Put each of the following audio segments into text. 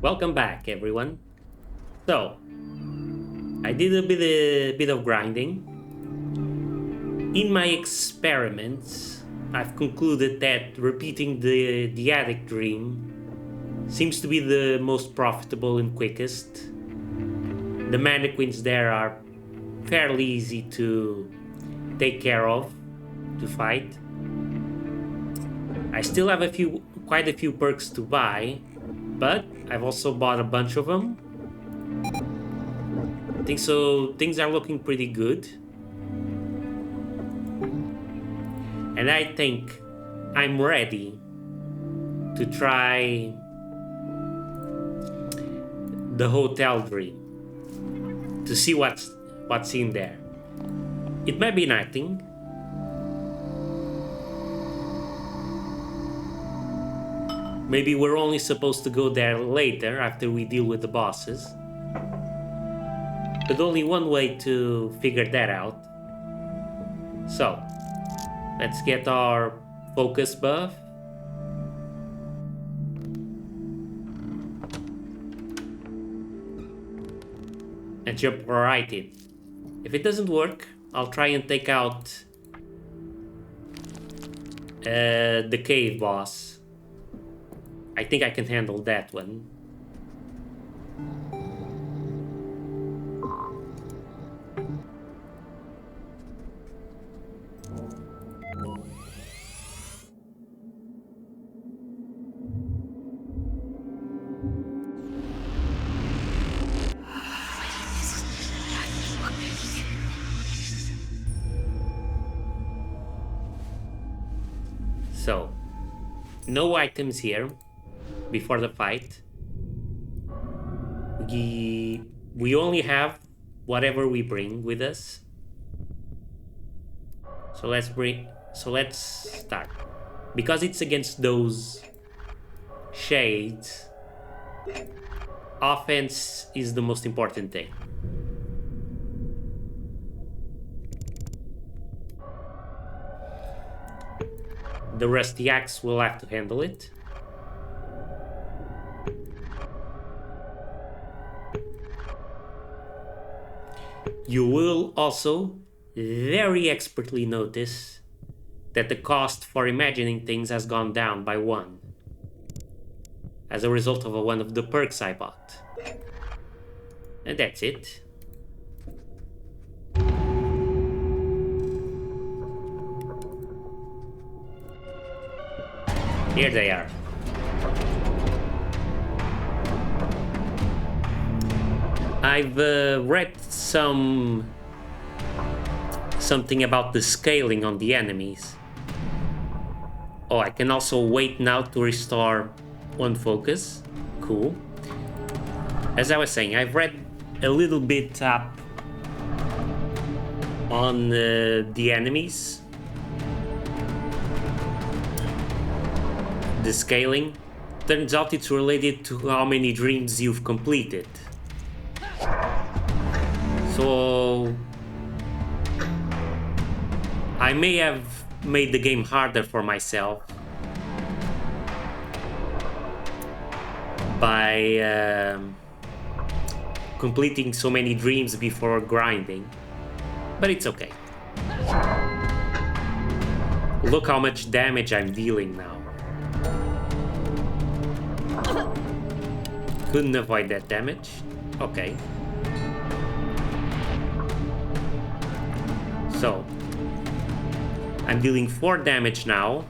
Welcome back, everyone. So, I did a bit of grinding. In my experiments, I've concluded that repeating the attic dream seems to be the most profitable and quickest. The mannequins there are fairly easy to take care of, to fight. I still have quite a few perks to buy, but I've also bought a bunch of them. I think so. Things are looking pretty good. And I think I'm ready to try the hotel dream to see what's in there. It might be nothing. Maybe we're only supposed to go there later after we deal with the bosses. But only one way to figure that out. So, let's get our focus buff. And jump right in. If it doesn't work, I'll try and take out the cave boss. I think I can handle that one. So, no items here before the fight. We only have whatever we bring with us. So let's start. Because it's against those shades, offense is the most important thing. The rusty axe will have to handle it. You will also very expertly notice that the cost for imagining things has gone down by 1 as a result of one of the perks I bought. And that's it. Here they are. I've read something about the scaling on the enemies. Oh, I can also wait now to restore 1 focus. Cool. As I was saying, I've read a little bit up on the enemies. The scaling. Turns out it's related to how many dreams you've completed. So I may have made the game harder for myself by completing so many dreams before grinding, but it's okay. Look how much damage I'm dealing now. Couldn't avoid that damage. Okay. So, I'm dealing 4 damage now.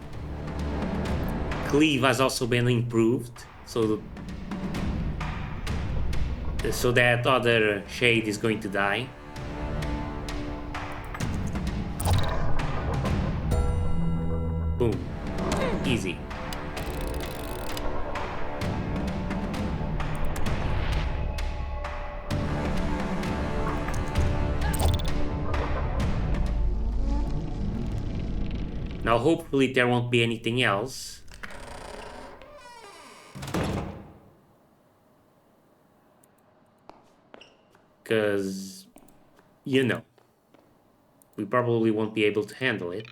Cleave has also been improved, so that other shade is going to die. Boom. Easy. Now hopefully there won't be anything else. Because, you know, we probably won't be able to handle it.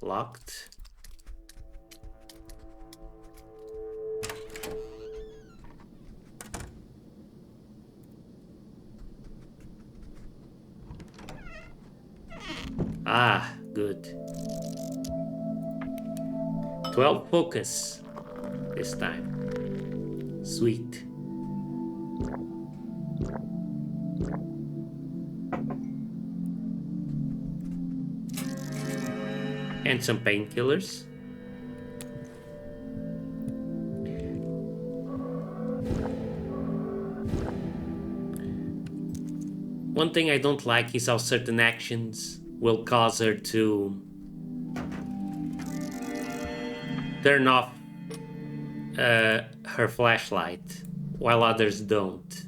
Locked. Ah, good. 12 focus this time. Sweet. And some painkillers. One thing I don't like is how certain actions will cause her to turn off her flashlight while others don't.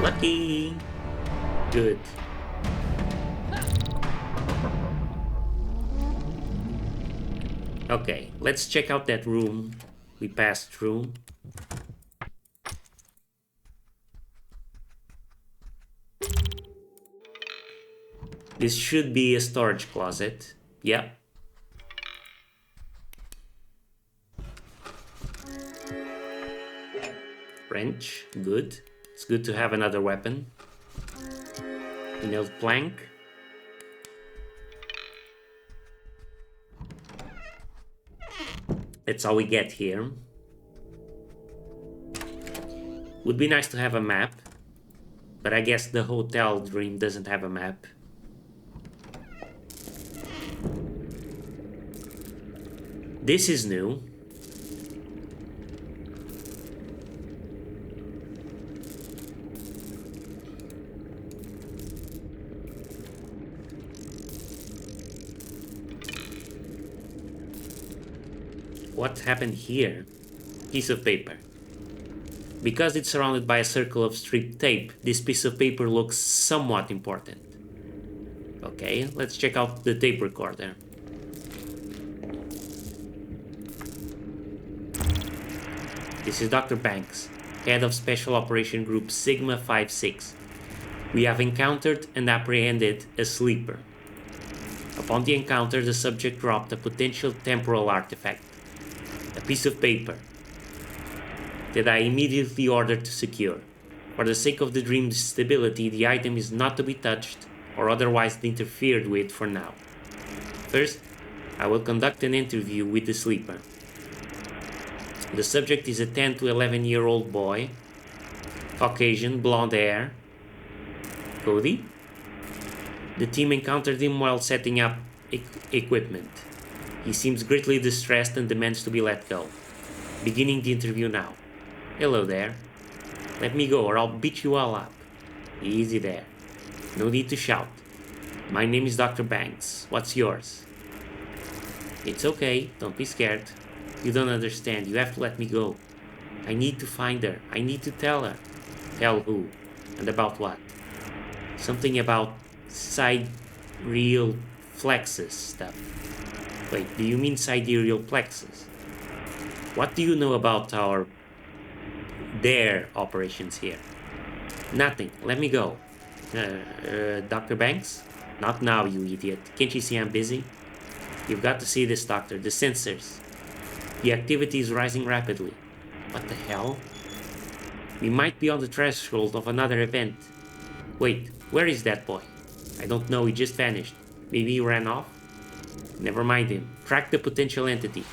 Lucky. Good. Okay, let's check out that room we passed through. This should be a storage closet. Yep. Wrench, good. It's good to have another weapon. A nailed plank. That's all we get here. Would be nice to have a map, but I guess the hotel dream doesn't have a map. This is new. What happened here? Piece of paper. Because it's surrounded by a circle of stripped tape, this piece of paper looks somewhat important. Okay, let's check out the tape recorder. This is Dr. Banks, head of Special Operation Group Sigma 56. We have encountered and apprehended a sleeper. Upon the encounter, the subject dropped a potential temporal artifact. A piece of paper that I immediately ordered to secure. For the sake of the dream's stability, the item is not to be touched or otherwise interfered with for now. First, I will conduct an interview with the sleeper. The subject is a 10 to 11-year-old boy, Caucasian, blonde hair. Cody? The team encountered him while setting up equipment. He seems greatly distressed and demands to be let go. Beginning the interview now. Hello there. Let me go or I'll beat you all up. Easy there. No need to shout. My name is Dr. Banks. What's yours? It's okay. Don't be scared. You don't understand. You have to let me go. I need to find her. I need to tell her. Tell who? And about what? Something about sidereal plexus stuff. Wait, do you mean sidereal plexus? What do you know about their operations here? Nothing. Let me go. Dr. Banks? Not now, you idiot. Can't you see I'm busy? You've got to see this, doctor. The sensors. The activity is rising rapidly. What the hell? We might be on the threshold of another event. Wait, where is that boy? I don't know, he just vanished. Maybe he ran off? Never mind him. Track the potential entity.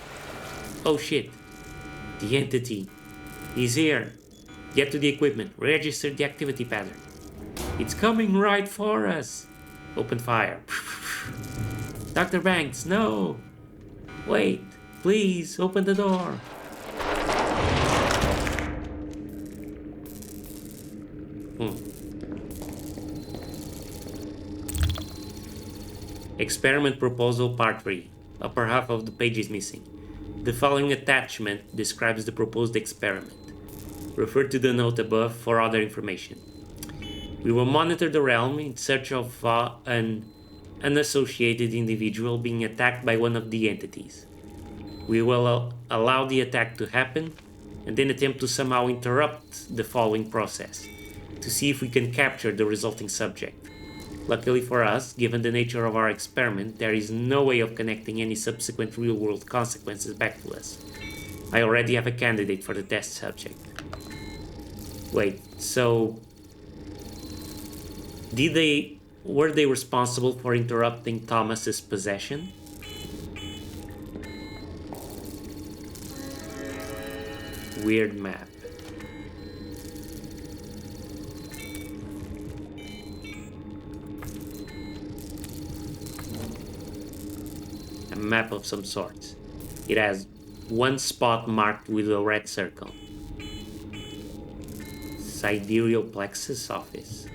Oh shit. The entity. He's here. Get to the equipment. Register the activity pattern. It's coming right for us. Open fire. Dr. Banks, no. Wait. Please, open the door. Experiment Proposal Part 3. Upper half of the page is missing. The following attachment describes the proposed experiment. Refer to the note above for other information. We will monitor the realm in search of an unassociated individual being attacked by one of the entities. We will allow the attack to happen and then attempt to somehow interrupt the following process to see if we can capture the resulting subject. Luckily for us, given the nature of our experiment, there is no way of connecting any subsequent real-world consequences back to us. I already have a candidate for the test subject. Wait, so... were they responsible for interrupting Thomas's possession? Weird map. A map of some sort. It has one spot marked with a red circle. Sidereal plexus office.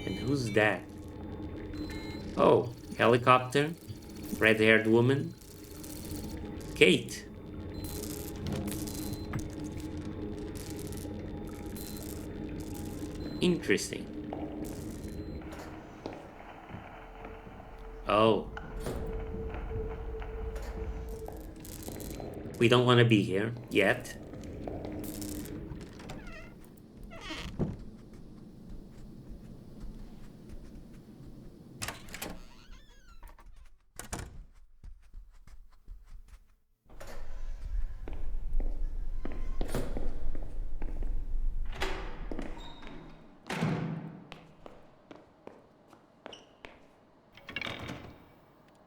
And who's that? Oh, helicopter, red-haired woman. Kate. Interesting. Oh. We don't want to be here yet.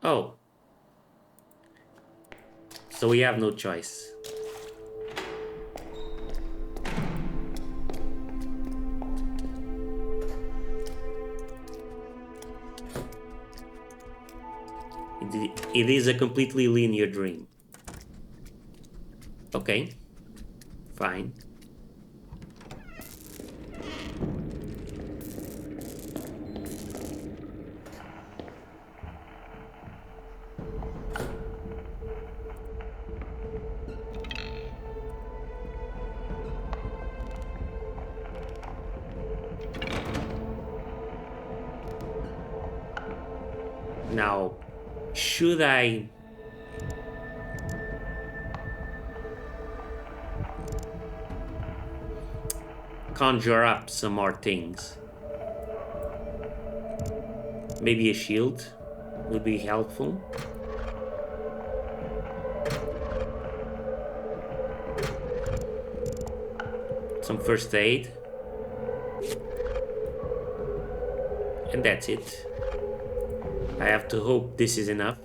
Oh. So we have no choice. It is a completely linear dream. Okay. Fine. Now, should I conjure up some more things? Maybe a shield would be helpful. Some first aid. And that's it. I have to hope this is enough.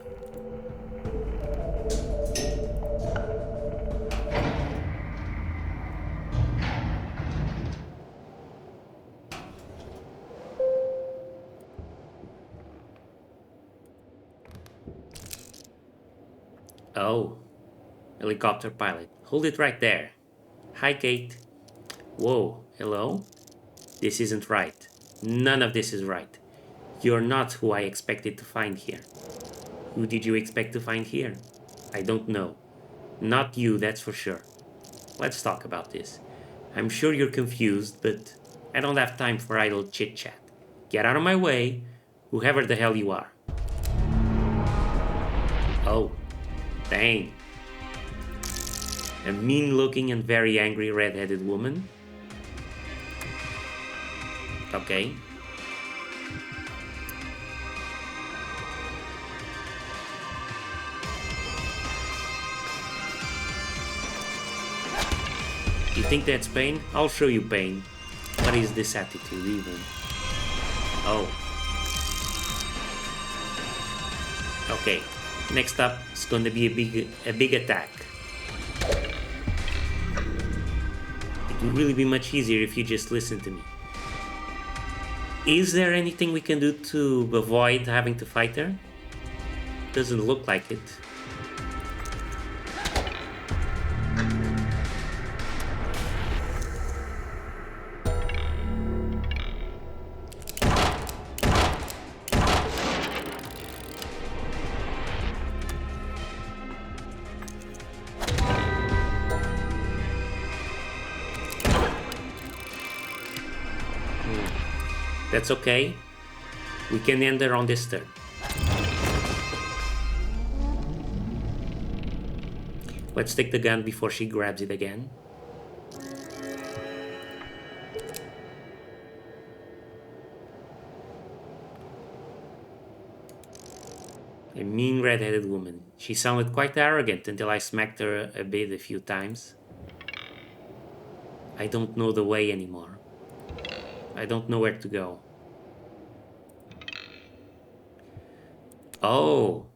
Oh, helicopter pilot. Hold it right there. Hi, Kate. Whoa, hello? This isn't right. None of this is right. You're not who I expected to find here. Who did you expect to find here? I don't know. Not you, that's for sure. Let's talk about this. I'm sure you're confused, but I don't have time for idle chit-chat. Get out of my way, whoever the hell you are. Oh, dang. A mean-looking and very angry red-headed woman. Okay. You think that's pain? I'll show you pain. What is this attitude even? Oh. Okay. Next up is going to be a big attack. It would really be much easier if you just listened to me. Is there anything we can do to avoid having to fight her? Doesn't look like it. That's okay. We can end her on this turn. Let's take the gun before she grabs it again. A mean red-headed woman. She sounded quite arrogant until I smacked her a bit a few times. I don't know the way anymore. I don't know where to go. Oh.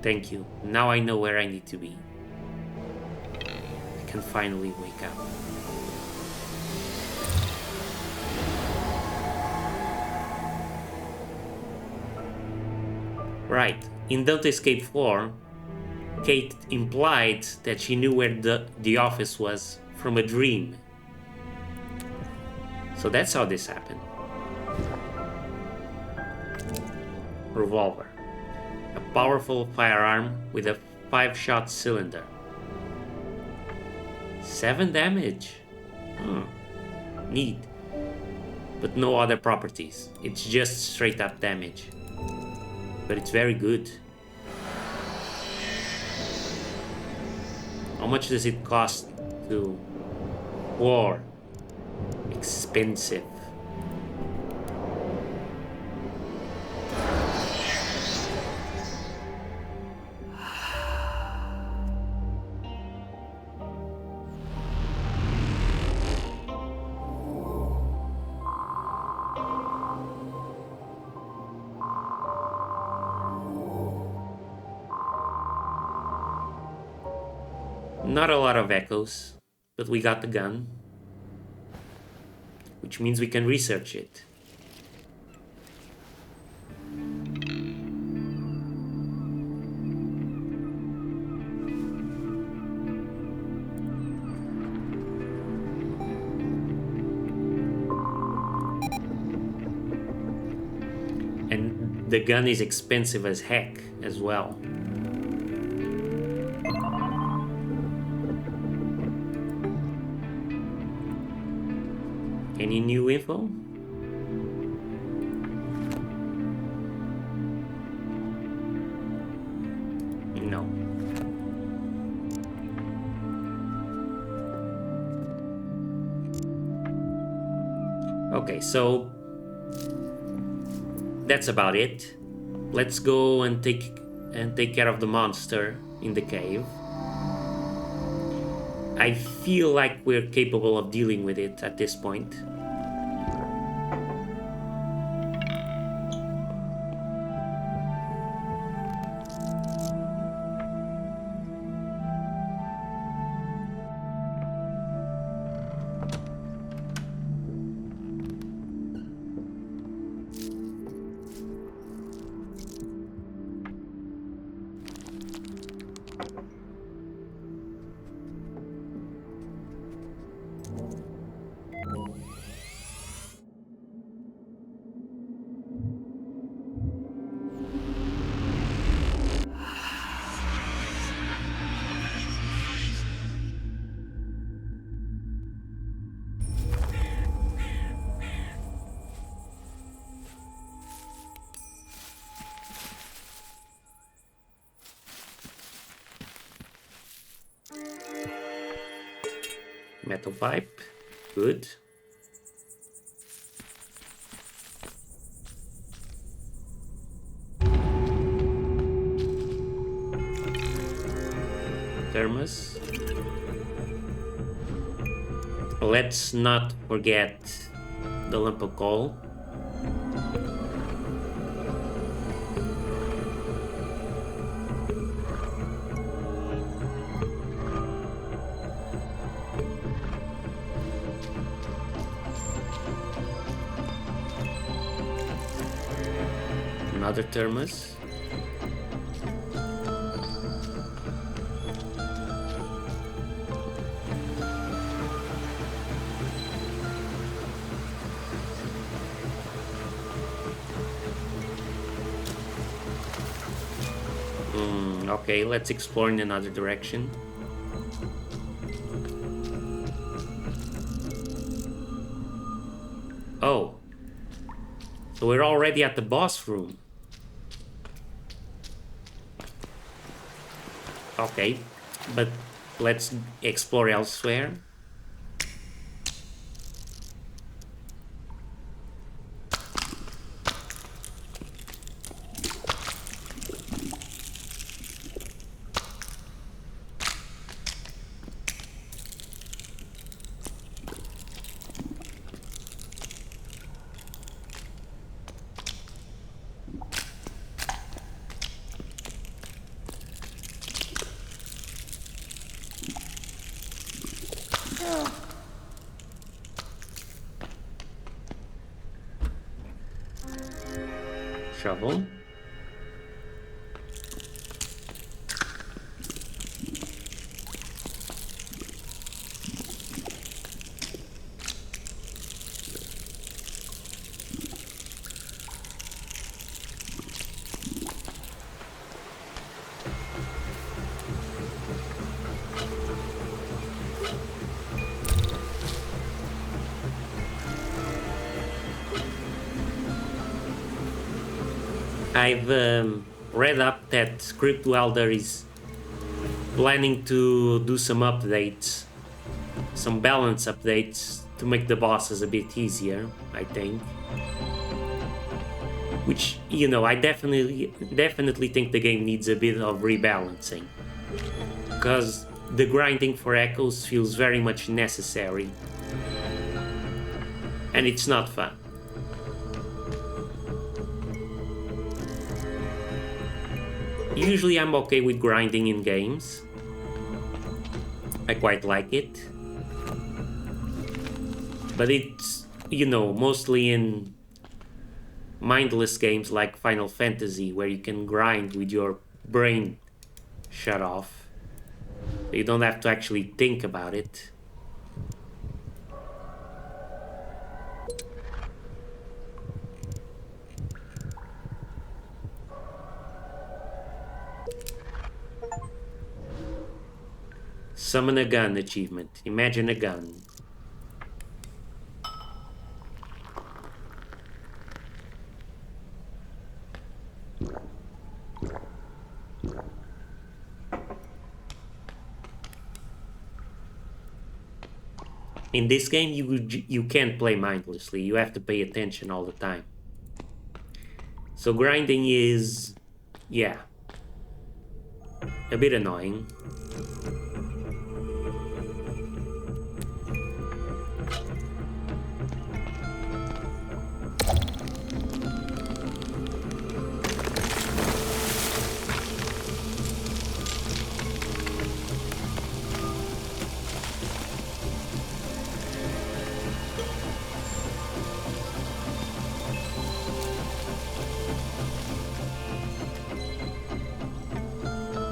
Thank you. Now I know where I need to be. I can finally wake up. Right. In Don't Escape 4, Kate implied that she knew where the office was from a dream. So that's how this happened. Revolver. A powerful firearm with a 5-shot cylinder. 7 damage. Neat. But no other properties. It's just straight up damage. But it's very good. How much does it cost to war? Expensive. Not a lot of echoes, but we got the gun, which means we can research it. And the gun is expensive as heck as well. Any new info? No. Okay, so that's about it. Let's go and take care of the monster in the cave. I feel like we're capable of dealing with it at this point. Metal pipe, good. Thermos. Let's not forget the lump of coal. Another thermos. Okay, let's explore in another direction. Oh. So we're already at the boss room. Okay, but let's explore elsewhere. Shovel. I've read up that Crypt Welder is planning to do some updates, some balance updates to make the bosses a bit easier, I think. Which, you know, I definitely think the game needs a bit of rebalancing. Because the grinding for echoes feels very much necessary. And it's not fun. Usually I'm okay with grinding in games. I quite like it. But it's, you know, mostly in mindless games like Final Fantasy, where you can grind with your brain shut off. You don't have to actually think about it. Summon a gun achievement. Imagine a gun. In this game, you can't play mindlessly. You have to pay attention all the time. So grinding is, yeah, a bit annoying.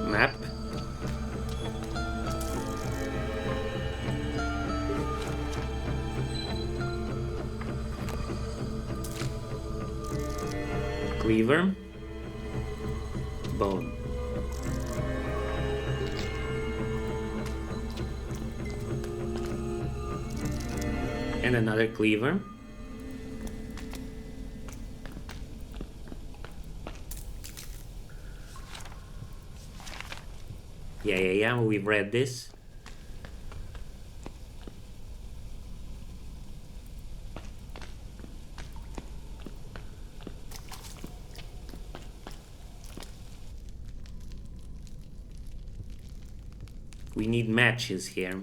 Map. Cleaver. Bone. And another cleaver. Yeah, we've read this. We need matches here.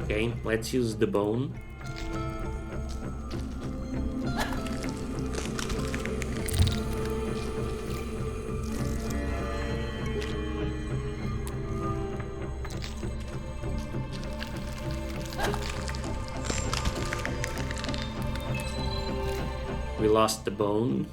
Okay, let's use the bone. We lost the bone.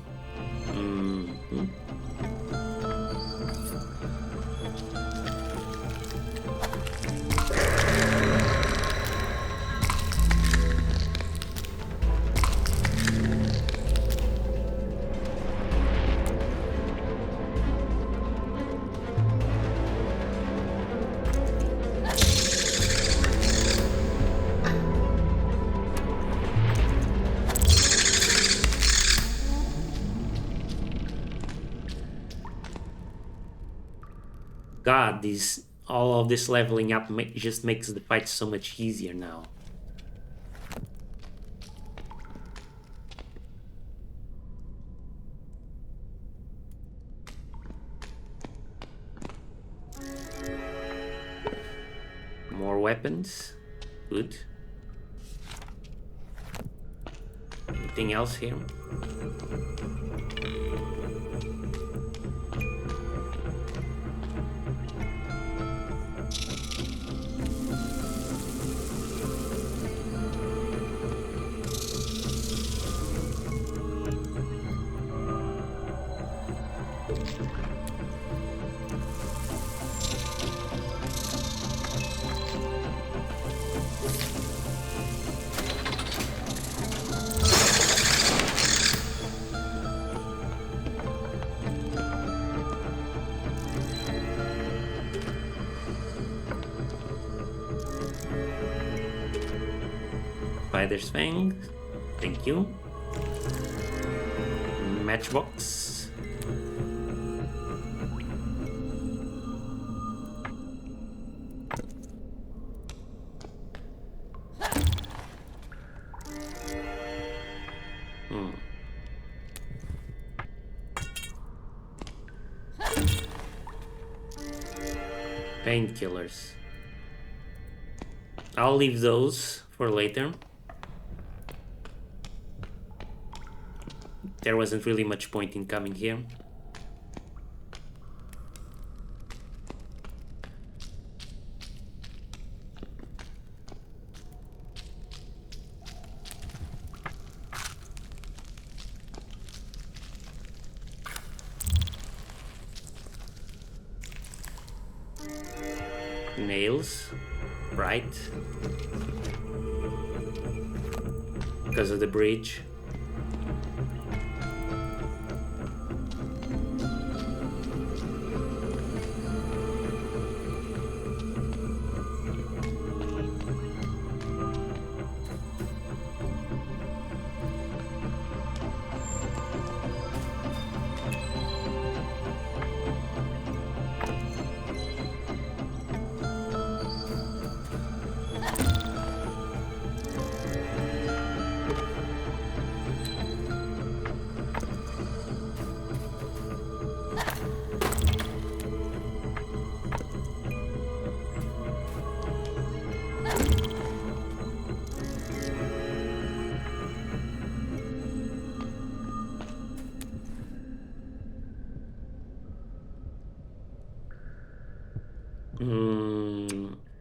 God, all of this leveling up just makes the fight so much easier now. More weapons. Good. Anything else here? Spider's Fang, thank you. Matchbox. Painkillers. I'll leave those for later. There wasn't really much point in coming here. Nails, right? Because of the bridge.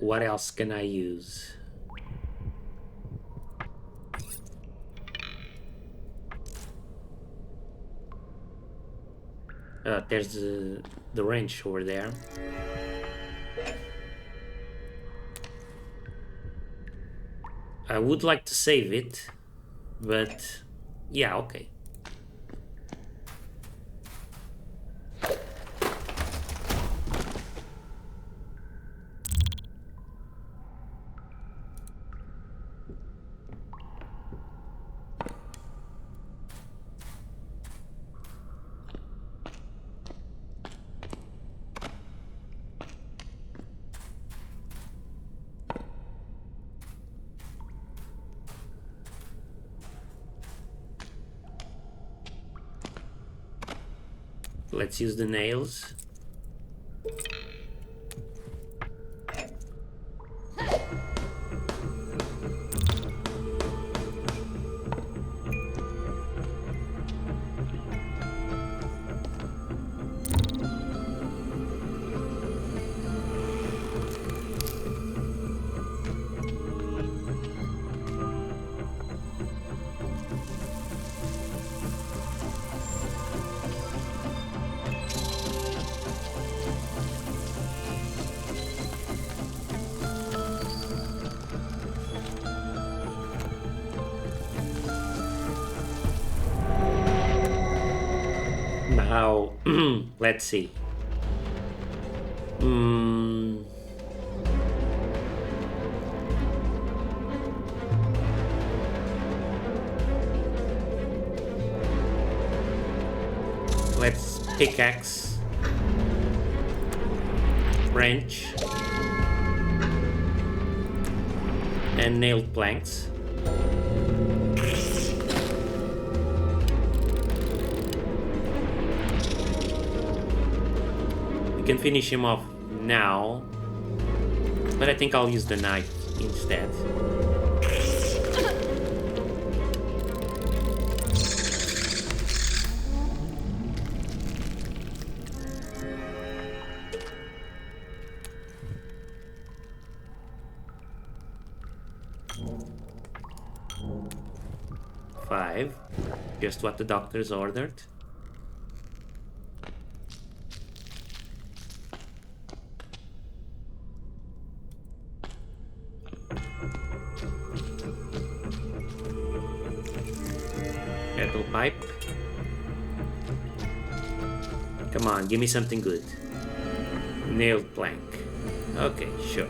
What else can I use? There's the wrench over there. I would like to save it, but yeah, okay. Let's use the nails. Now, let's see. Let's pickaxe. wrench, and nailed planks. We can finish him off now, but I think I'll use the knife instead. Five, just what the doctors ordered. Metal pipe. Come on, give me something good. Nailed plank. Okay, sure.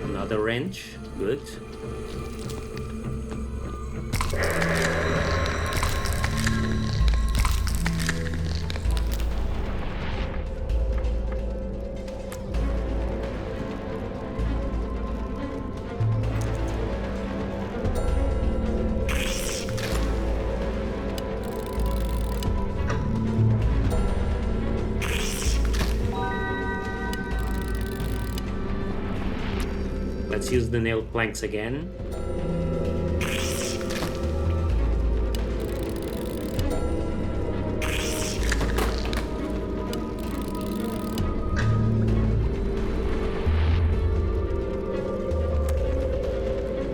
Another wrench, good. Let's use the nailed planks again.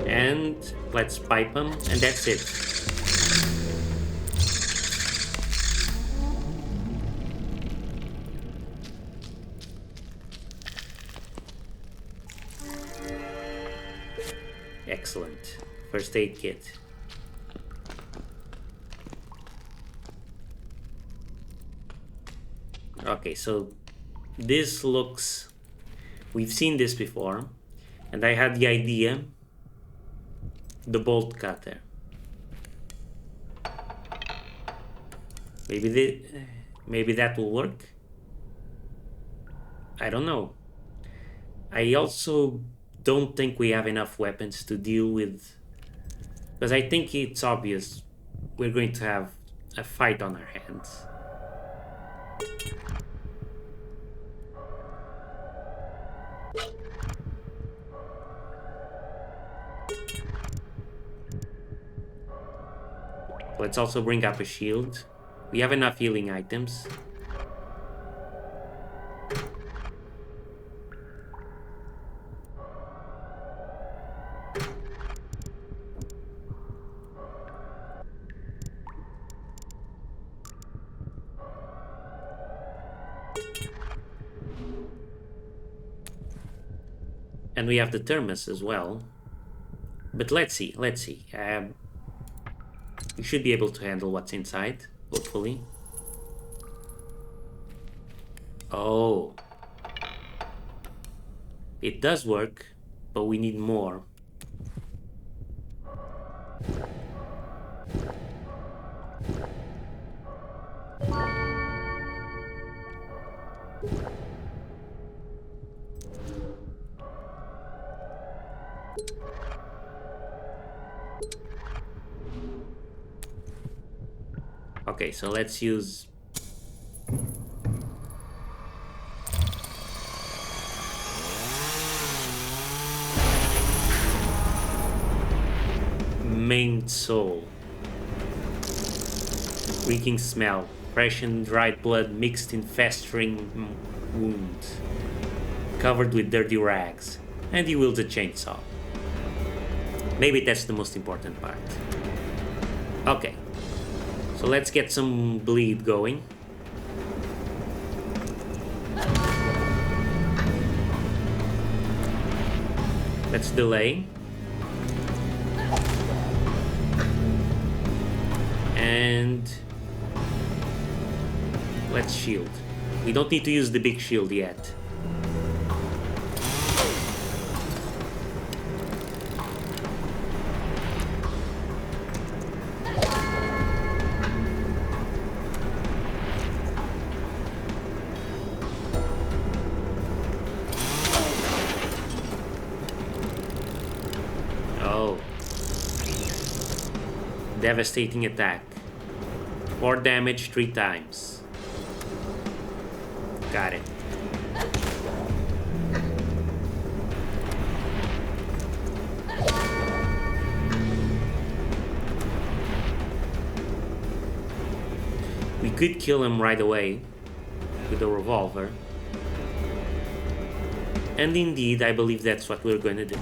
And let's pipe them, and that's it. Excellent. First aid kit. Okay, so this looks... We've seen this before, and I had the idea. The bolt cutter. Maybe that will work. I don't know. I also don't think we have enough weapons to deal with, because I think it's obvious we're going to have a fight on our hands. Let's also bring up a shield. We have enough healing items. And we have the thermos as well. But let's see. We should be able to handle what's inside, hopefully. Oh. It does work, but we need more. Okay, so let's use... Tainted soul. Reeking smell. Fresh and dried blood mixed in festering wound. Covered with dirty rags. And he wields a chainsaw. Maybe that's the most important part. Okay. So let's get some bleed going. Let's delay. And let's shield. We don't need to use the big shield yet. Devastating attack. 4 damage 3 times. Got it. We could kill him right away with a revolver. And indeed, I believe that's what we're gonna do.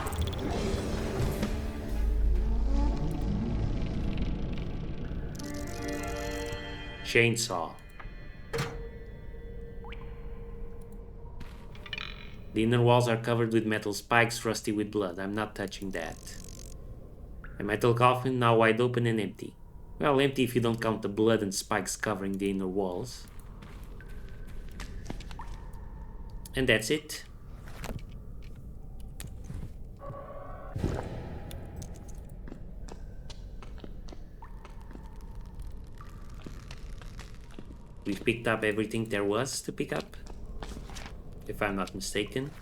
Chainsaw. The inner walls are covered with metal spikes, rusty with blood. I'm not touching that. A metal coffin, now wide open and empty. Well, empty if you don't count the blood and spikes covering the inner walls. And that's it. We've picked up everything there was to pick up, if I'm not mistaken.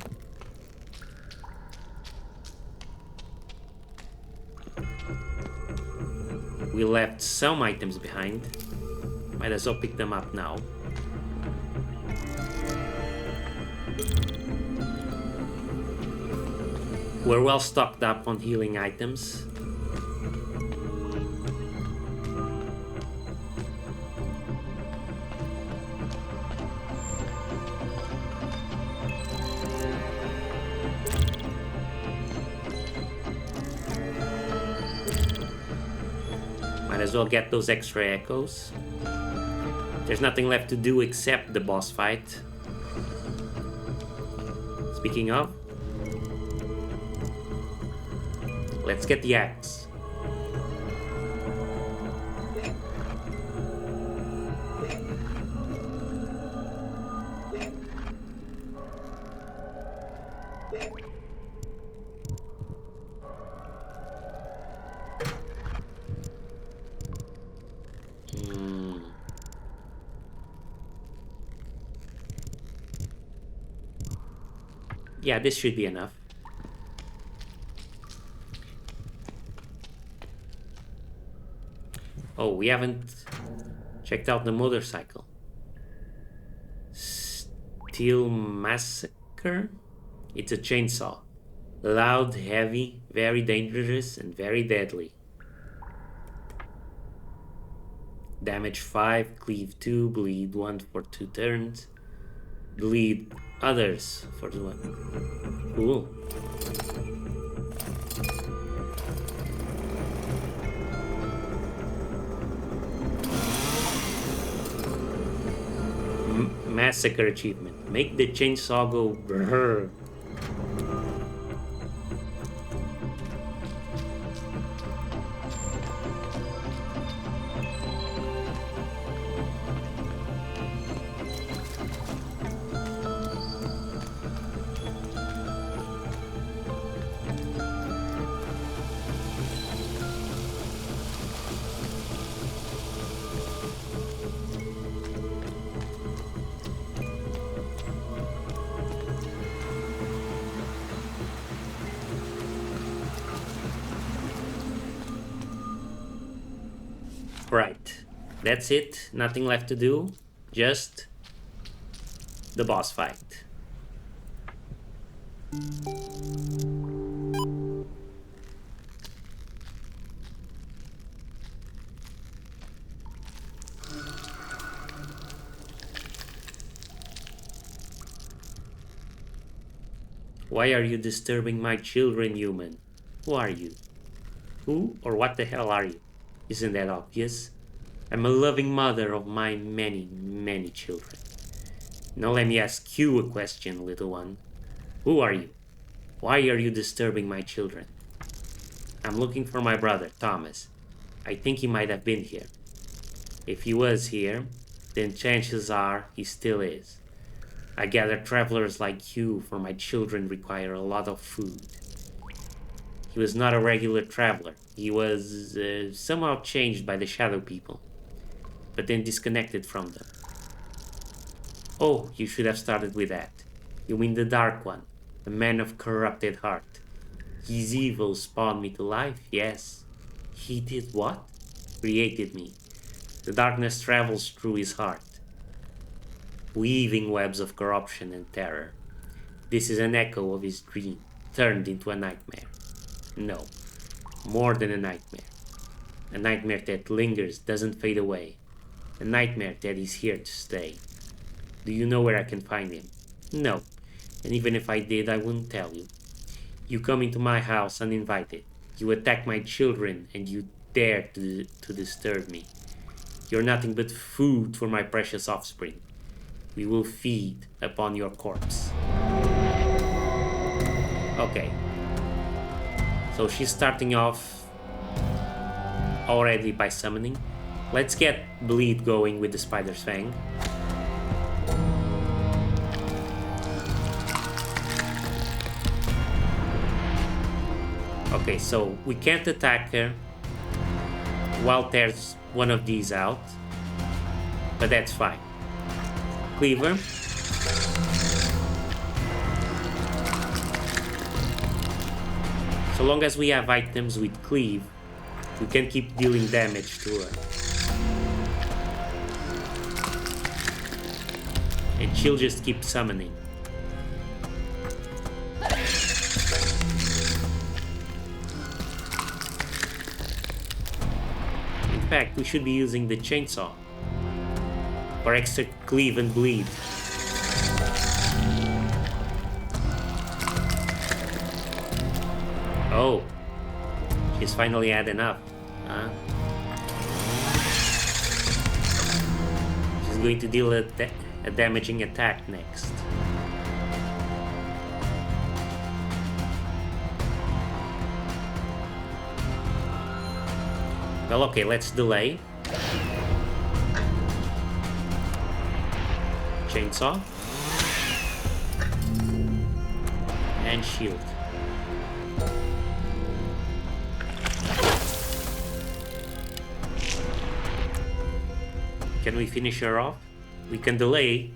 We left some items behind. Might as well pick them up now. We're well stocked up on healing items. Might as well get those extra echoes. There's nothing left to do except the boss fight. Speaking of, let's get the axe. Yeah, this should be enough. Oh, we haven't checked out the motorcycle. Steel Massacre? It's a chainsaw. Loud, heavy, very dangerous, and very deadly. Damage 5, cleave 2, bleed 1 for 2 turns. Bleed others for 1. Cool. Massacre achievement. Make the chainsaw go brrr. Right, that's it. Nothing left to do. Just the boss fight. Why are you disturbing my children, human? Who are you? Who or what the hell are you? Isn't that obvious? I'm a loving mother of my many, many children. Now let me ask you a question, little one. Who are you? Why are you disturbing my children? I'm looking for my brother, Thomas. I think he might have been here. If he was here, then chances are he still is. I gather travelers like you for my children require a lot of food. He was not a regular traveler. He was somehow changed by the Shadow People, but then disconnected from them. Oh, you should have started with that. You mean the Dark One, the man of corrupted heart. His evil spawned me to life, yes. He did what? Created me. The darkness travels through his heart, weaving webs of corruption and terror. This is an echo of his dream, turned into a nightmare. No, more than a nightmare. A nightmare that lingers, doesn't fade away. A nightmare that is here to stay. Do you know where I can find him? No, and even if I did, I wouldn't tell you. You come into my house uninvited. You attack my children, and you dare to disturb me. You're nothing but food for my precious offspring. We will feed upon your corpse. Okay. So she's starting off already by summoning. Let's get bleed going with the Spider's Fang. Okay, so we can't attack her while there's one of these out, but that's fine. Cleaver. So long as we have items with cleave, we can keep dealing damage to her. And she'll just keep summoning. In fact, we should be using the chainsaw for extra cleave and bleed. Oh, she's finally had enough, huh? She's going to deal a damaging attack next. Well, okay, let's delay. Chainsaw. And shield. Can we finish her off? We can delay.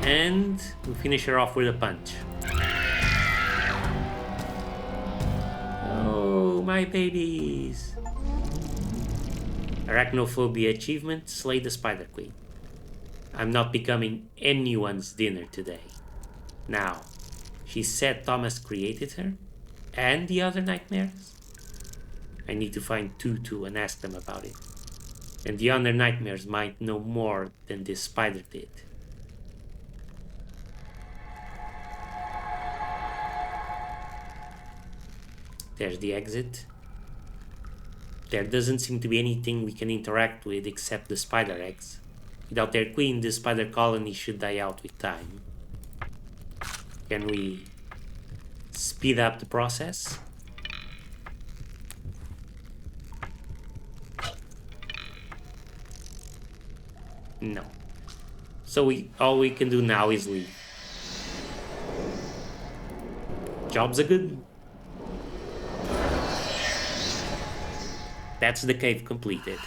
And we finish her off with a punch. Oh, my babies. Arachnophobia achievement, slay the Spider Queen. I'm not becoming anyone's dinner today. Now, she said Thomas created her? And the other nightmares? I need to find Tutu and ask them about it. And the other nightmares might know more than this spider did. There's the exit. There doesn't seem to be anything we can interact with except the spider eggs. Without their queen, the spider colony should die out with time. Can we speed up the process? No. So all we can do now is leave. Jobs are good. That's the cave completed.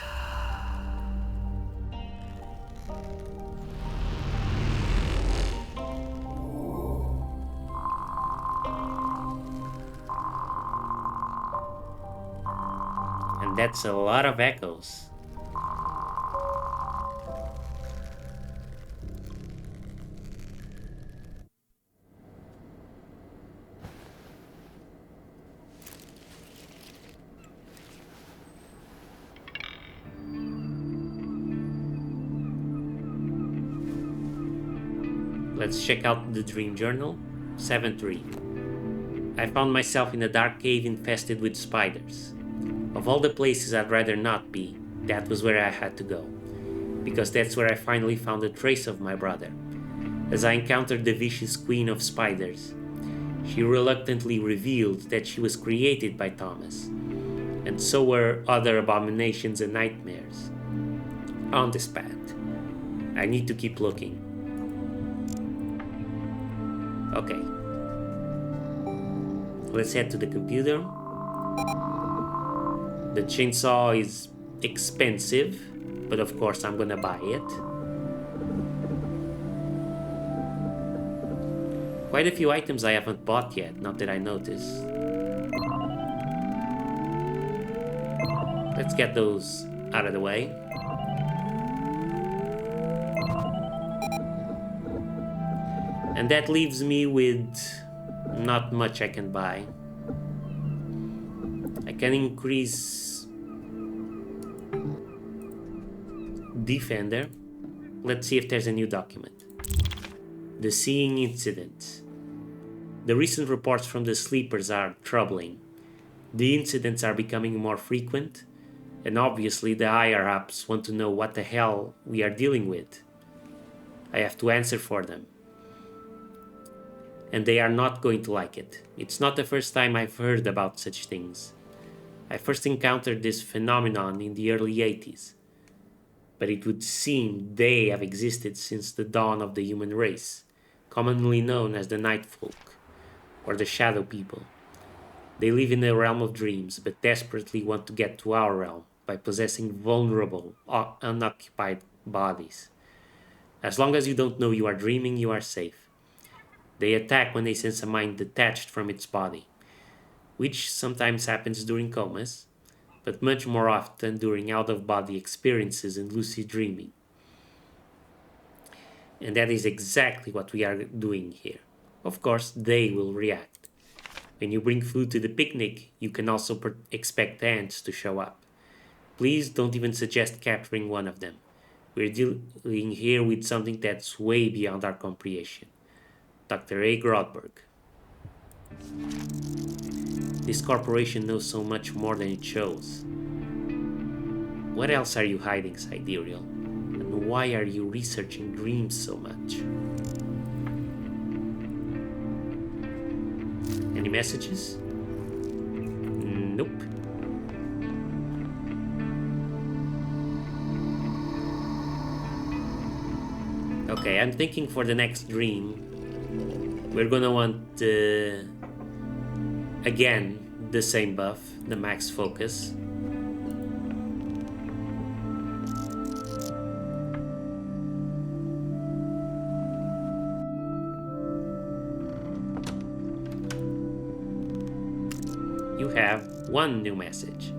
And that's a lot of echoes. Let's check out the dream journal. 7-3. I found myself in a dark cave infested with spiders. Of all the places I'd rather not be, that was where I had to go. Because that's where I finally found a trace of my brother. As I encountered the vicious queen of spiders, she reluctantly revealed that she was created by Thomas, and so were other abominations and nightmares. On this path, I need to keep looking. Okay. Let's head to the computer. The chainsaw is expensive, but of course I'm gonna buy it. Quite a few items I haven't bought yet, not that I noticed. Let's get those out of the way. And that leaves me with not much I can buy. I can increase Defender. Let's see if there's a new document. The Seeing Incident. The recent reports from the sleepers are troubling. The incidents are becoming more frequent, and obviously the higher ups want to know what the hell we are dealing with. I have to answer for them. And they are not going to like it. It's not the first time I've heard about such things. I first encountered this phenomenon in the early 80s, but it would seem they have existed since the dawn of the human race, commonly known as the Night Folk, or the Shadow People. They live in the realm of dreams, but desperately want to get to our realm by possessing vulnerable, unoccupied bodies. As long as you don't know you are dreaming, you are safe. They attack when they sense a mind detached from its body, which sometimes happens during comas, but much more often during out-of-body experiences and lucid dreaming. And that is exactly what we are doing here. Of course, they will react. When you bring food to the picnic, you can also expect ants to show up. Please don't even suggest capturing one of them. We're dealing here with something that's way beyond our comprehension. Dr. A. Grodberg. This corporation knows so much more than it shows. What else are you hiding, Sidereal? And why are you researching dreams so much? Any messages? Nope. Okay, I'm thinking for the next dream, we're gonna want, again, the same buff, the max focus. You have one new message.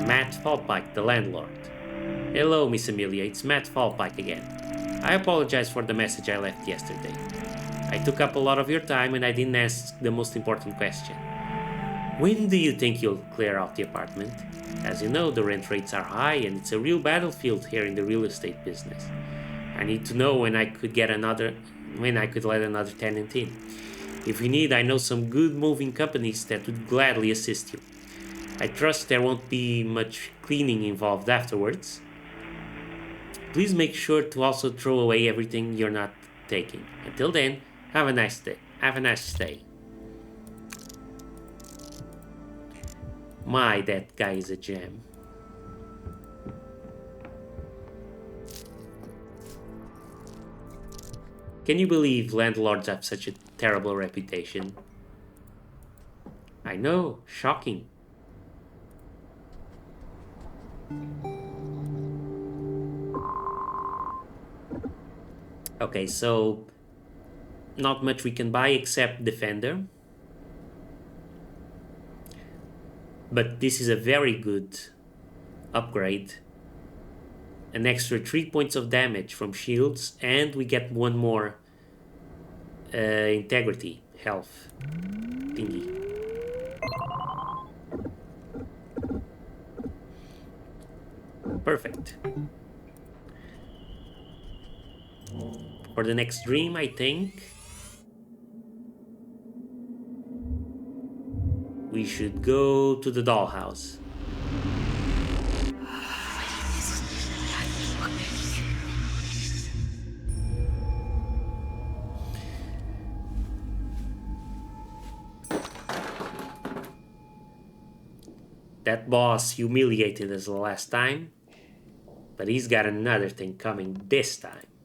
Matt Falpike, the landlord. Hello, Miss Amelia, it's Matt Falpike again. I apologize for the message I left yesterday. I took up a lot of your time and I didn't ask the most important question. When do you think you'll clear out the apartment? As you know, the rent rates are high and it's a real battlefield here in the real estate business. I need to know when I could let another tenant in. If you need, I know some good moving companies that would gladly assist you. I trust there won't be much cleaning involved afterwards. Please make sure to also throw away everything you're not taking. Until then, have a nice day. Have a nice day. My, that guy is a gem. Can you believe landlords have such a terrible reputation? I know, shocking. Okay, so not much we can buy except Defender. But this is a very good upgrade. An extra 3 points of damage from shields, and we get one more integrity health thingy. Perfect. For the next dream, I think we should go to the dollhouse. That boss humiliated us the last time, but he's got another thing coming this time.